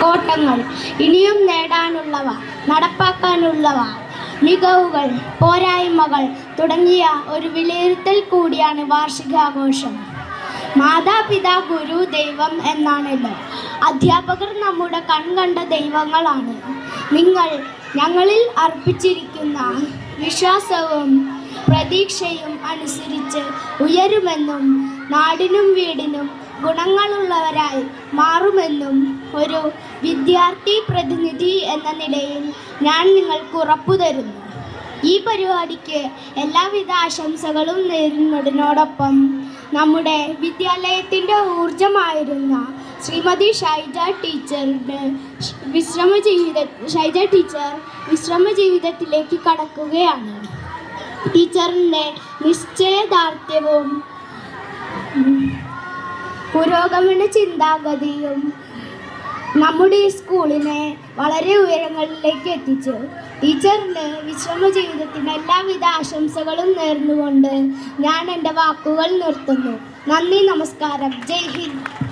കോട്ടങ്ങൾ, ഇനിയും നേടാനുള്ളവ, നടപ്പാക്കാനുള്ളവ, മികവുകൾ, പോരായ്മകൾ തുടങ്ങിയ ഒരു വിലയിരുത്തൽ കൂടിയാണ് വാർഷികാഘോഷം. മാതാപിതാ ഗുരു ദൈവം എന്നാണല്ലോ. അധ്യാപകർ നമ്മുടെ കൺകണ്ട ദൈവങ്ങളാണ്. നിങ്ങൾ ഞങ്ങളിൽ അർപ്പിച്ചിരിക്കുന്ന വിശ്വാസവും പ്രതീക്ഷയും അനുസരിച്ച് ഉയരുമെന്നും നാടിനും വീടിനും ഗുണങ്ങളുള്ളവരായി മാറുമെന്നും ഒരു വിദ്യാർത്ഥി പ്രതിനിധി എന്ന നിലയിൽ ഞാൻ നിങ്ങൾക്ക് ഉറപ്പു തരുന്നു. ഈ പരിപാടിക്ക് എല്ലാവിധ ആശംസകളും നേരുന്നതിനോടൊപ്പം നമ്മുടെ വിദ്യാലയത്തിൻ്റെ ഊർജമായിരുന്ന ശ്രീമതി ഷൈജ ടീച്ചർ വിശ്രമ ജീവിതത്തിലേക്ക് കടക്കുകയാണ്. ടീച്ചറിൻ്റെ നിശ്ചയദാർഢ്യവും പുരോഗമന ചിന്താഗതിയും നമ്മുടെ ഈ സ്കൂളിനെ വളരെ ഉയരങ്ങളിലേക്ക് എത്തിച്ചു. ടീച്ചറിന് വിശ്രമ ജീവിതത്തിന് എല്ലാവിധ ആശംസകളും നേർന്നുകൊണ്ട് ഞാൻ എൻ്റെ വാക്കുകൾ നിർത്തുന്നു. നന്ദി, നമസ്കാരം. ജയ് ഹിന്ദ്.